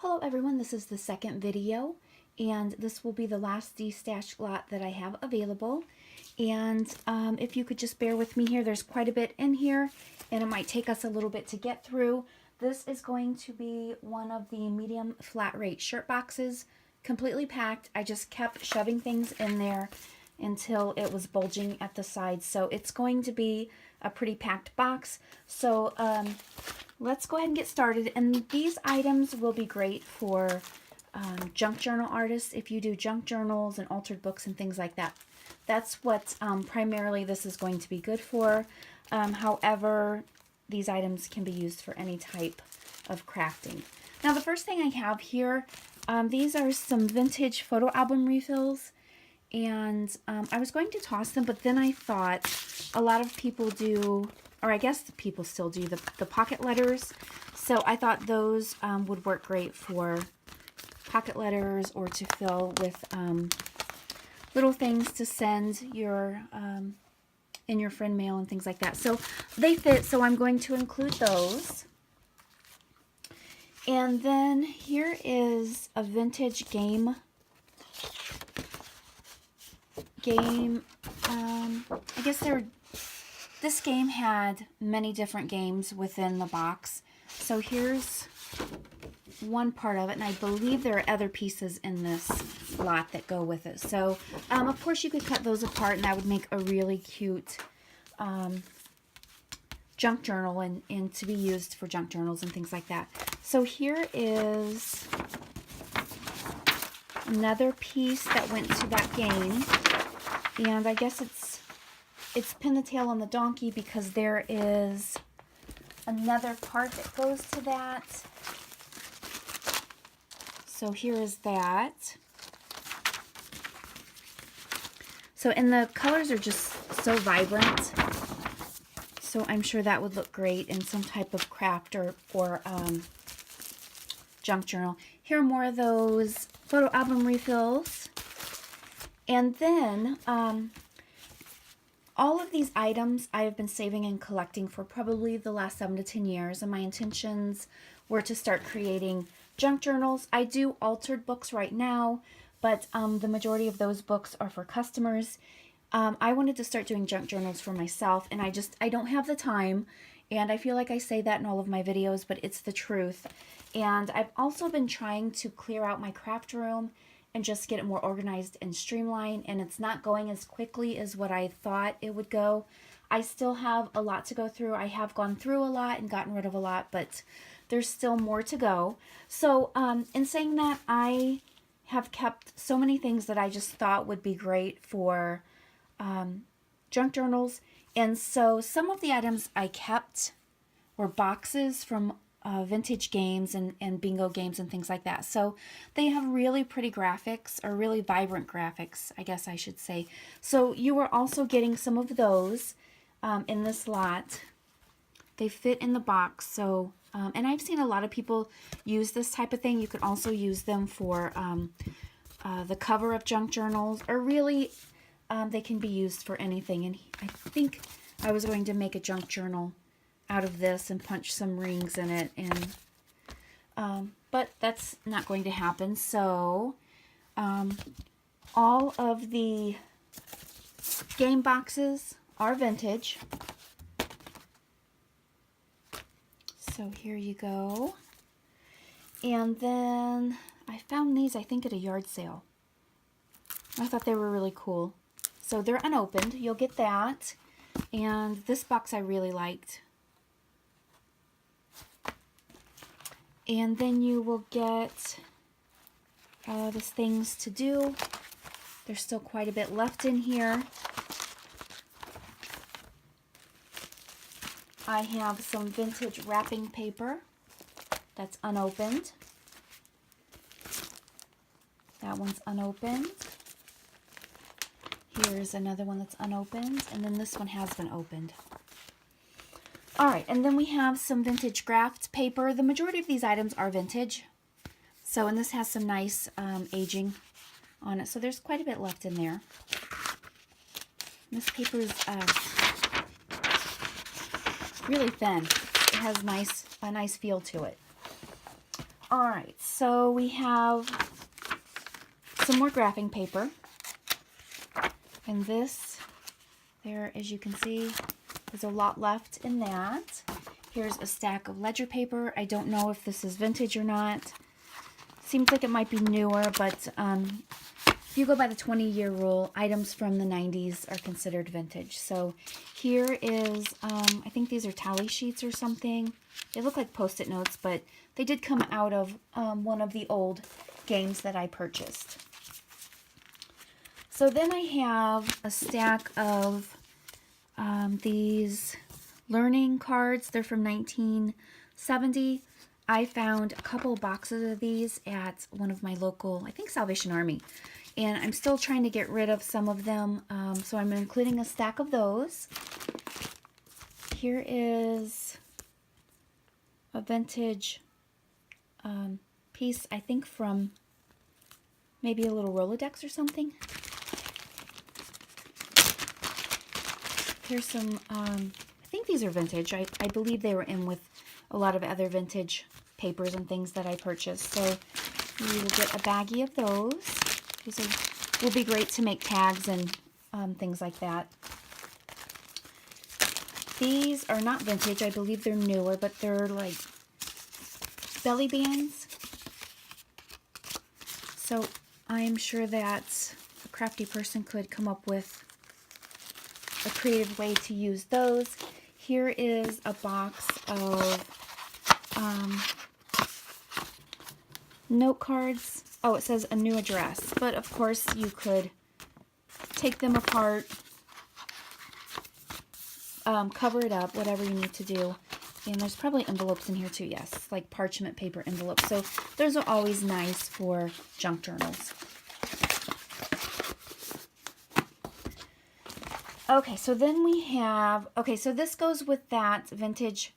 Hello everyone, this is the second video, and this will be the last DESTASH lot that I have available. And if you could just bear with me here, there's quite a bit in here, and it might take us a little bit to get through. This is going to be one of the medium flat rate shirt boxes, completely packed. I just kept shoving things in there until it was bulging at the sides. So it's going to be a pretty packed box. So let's go ahead and get started. And these items will be great for junk journal artists if you do junk journals and altered books and things like that. That's what primarily this is going to be good for. However, these items can be used for any type of crafting. Now, the first thing I have here, these are some vintage photo album refills. And I was going to toss them, but then I thought a lot of people do, or I guess the people still do, the pocket letters. So I thought those would work great for pocket letters or to fill with little things to send your in your friend mail and things like that. So they fit, so I'm going to include those. And then here is a vintage game. I guess this game had many different games within the box. So here's one part of it, and I believe there are other pieces in this lot that go with it. So of course you could cut those apart, and that would make a really cute junk journal and to be used for junk journals and things like that. So here is another piece that went to that game. And I guess it's pin the tail on the donkey because there is another part that goes to that. So here is that. So, and the colors are just so vibrant. So I'm sure that would look great in some type of craft or junk journal. Here are more of those photo album refills. And then all of these items I have been saving and collecting for probably the last 7 to 10 years. And my intentions were to start creating junk journals. I do altered books right now, but the majority of those books are for customers. I wanted to start doing junk journals for myself, and I don't have the time. And I feel like I say that in all of my videos, but it's the truth. And I've also been trying to clear out my craft room and just get it more organized and streamlined, and it's not going as quickly as what I thought it would go. I still have a lot to go through. I have gone through a lot and gotten rid of a lot, but there's still more to go. So in saying that, I have kept so many things that I just thought would be great for junk journals. And so some of the items I kept were boxes from vintage games and bingo games and things like that. So they have really pretty graphics, or really vibrant graphics, I guess I should say. So you are also getting some of those in this lot. They fit in the box. So and I've seen a lot of people use this type of thing. You could also use them for the cover of junk journals, or really they can be used for anything. And I think I was going to make a junk journal out of this and punch some rings in it, and but that's not going to happen. So all of the game boxes are vintage. So here you go. And then I found these, I think, at a yard sale. I thought they were really cool. So they're unopened. You'll get that. And this box I really liked. And then you will get these things to do. There's still quite a bit left in here. I have some vintage wrapping paper that's unopened. That one's unopened. Here's another one that's unopened, and then this one has been opened. All right, and then we have some vintage graph paper. The majority of these items are vintage. So, and this has some nice aging on it. So there's quite a bit left in there. This paper is really thin. It has a nice feel to it. All right, so we have some more graphing paper. And this, there, as you can see, there's a lot left in that. Here's a stack of ledger paper. I don't know if this is vintage or not. Seems like it might be newer, but if you go by the 20-year rule, items from the 90s are considered vintage. So here is, I think these are tally sheets or something. They look like Post-it notes, but they did come out of one of the old games that I purchased. So then I have a stack of these learning cards. They're from 1970. I found a couple boxes of these at one of my local, I think, Salvation Army. And I'm still trying to get rid of some of them. So I'm including a stack of those. Here is a vintage piece, I think from maybe a little Rolodex or something. Here's some, I think these are vintage. I believe they were in with a lot of other vintage papers and things that I purchased. So we will get a baggie of those. These will be great to make tags and things like that. These are not vintage. I believe they're newer, but they're like belly bands. So I'm sure that a crafty person could come up with a creative way to use those. Here is a box of note cards. Oh, it says a new address, but of course you could take them apart, cover it up, whatever you need to do. And there's probably envelopes in here too, yes, like parchment paper envelopes. So those are always nice for junk journals. Okay, so then we have, okay, so this goes with that vintage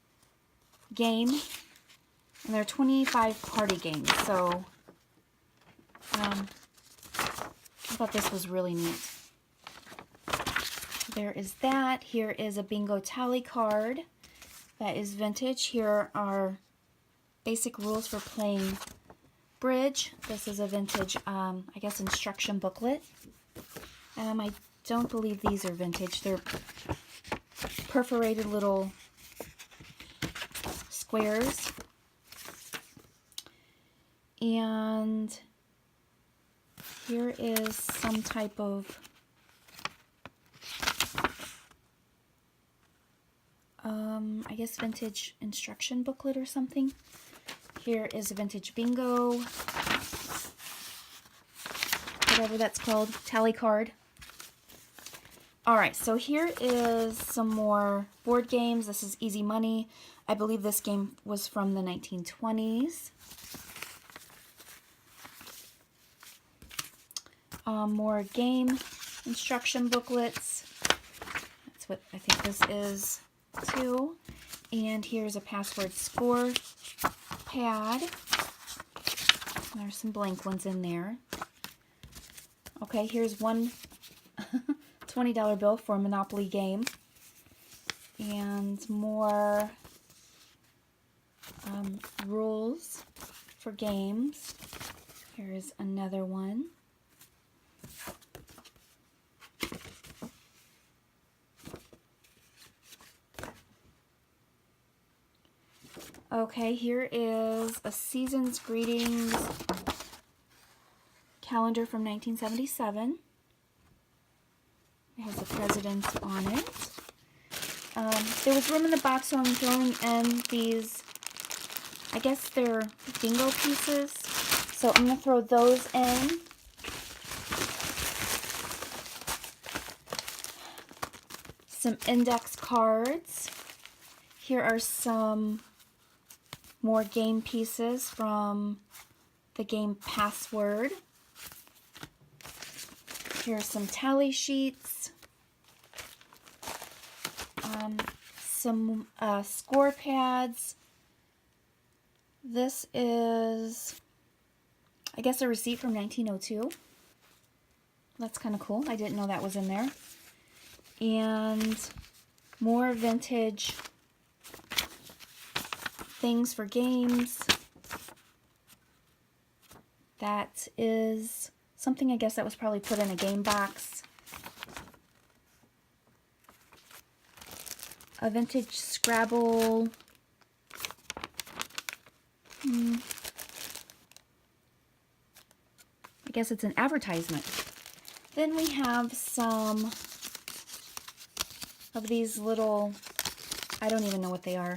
game. And there are 25 party games, so I thought this was really neat. There is that. Here is a bingo tally card that is vintage. Here are basic rules for playing bridge. This is a vintage, I guess, instruction booklet. I don't believe these are vintage. They're perforated little squares. And here is some type of I guess vintage instruction booklet or something. Here is a vintage bingo, whatever that's called, tally card. Alright, so here is some more board games. This is Easy Money. I believe this game was from the 1920s. More game instruction booklets. That's what I think this is too. And here's a password score pad. There's some blank ones in there. Okay, here's one $20 bill for a Monopoly game. And more rules for games. Here's another one. Okay, here is a Season's Greetings calendar from 1977. It has the president on it. There was room in the box, so I'm throwing in these, I guess they're bingo pieces. So I'm going to throw those in. Some index cards. Here are some more game pieces from the game Password. Here are some tally sheets. Some score pads. This is, I guess, a receipt from 1902. That's kind of cool. I didn't know that was in there. And more vintage things for games. That is something, I guess, that was probably put in a game box. A vintage Scrabble. I guess it's an advertisement. Then we have some of these little, I don't even know what they are.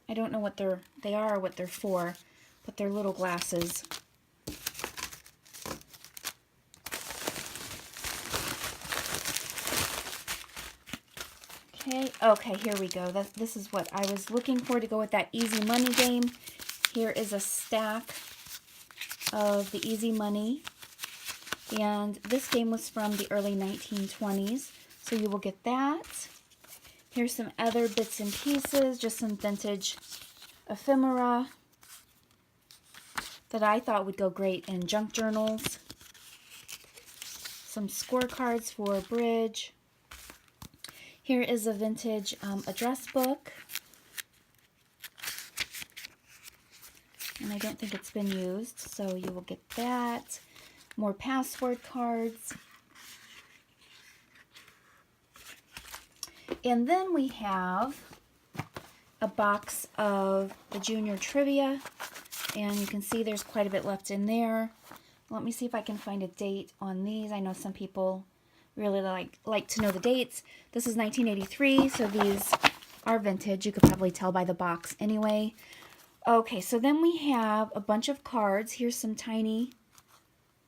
I don't know what they are or what they're for, but they're little glasses. Okay, here we go. This is what I was looking for to go with that easy money game. Here is a stack of the easy money. And this game was from the early 1920s, so you will get that. Here's some other bits and pieces, just some vintage ephemera that I thought would go great in junk journals. Some scorecards for bridge. Here is a vintage address book. And I don't think it's been used, so you will get that. More password cards. And then we have a box of the junior trivia. And you can see there's quite a bit left in there. Let me see if I can find a date on these. I know some people really like to know the dates. This is 1983, so these are vintage. You could probably tell by the box anyway. Okay, so then we have a bunch of cards. Here's some tiny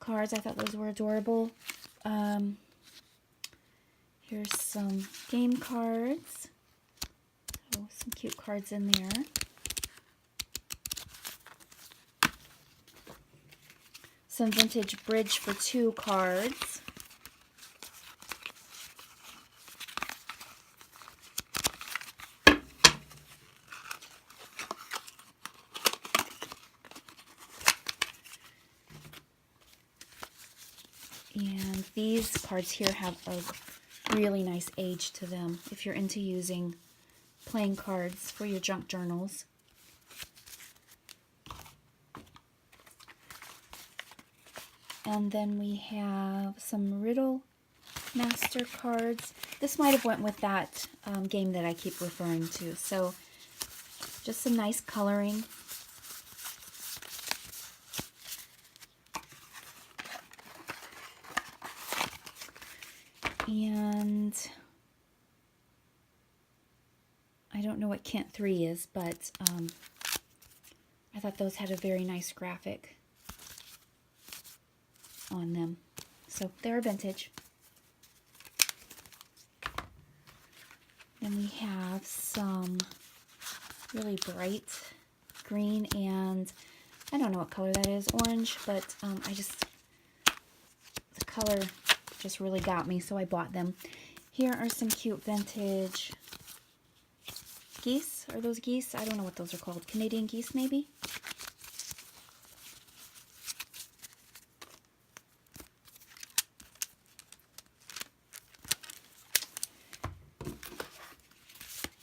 cards. I thought those were adorable. Here's some game cards. Oh, some cute cards in there. Some vintage bridge for two cards. And these cards here have a really nice age to them if you're into using playing cards for your junk journals. And then we have some Riddle Master cards. This might have went with that game that I keep referring to. So just some nice coloring. And I don't know what Kent 3 is, but I thought those had a very nice graphic on them. So they're vintage. Then we have some really bright green and I don't know what color that is, orange, but the color just really got me, so I bought them. Here are some cute vintage geese. Are those geese? I don't know what those are called. Canadian geese, maybe?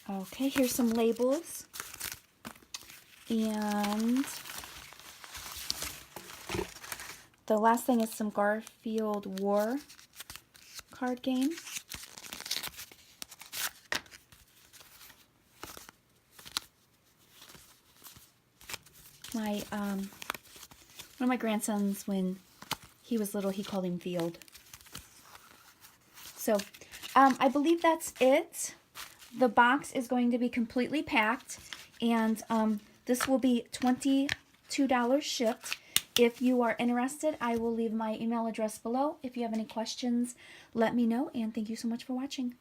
Okay, here's some labels. And the last thing is some Garfield War card game. One of my grandsons, when he was little, he called him Field. So, I believe that's it. The box is going to be completely packed, and this will be $22 shipped. If you are interested, I will leave my email address below. If you have any questions, let me know, and thank you so much for watching.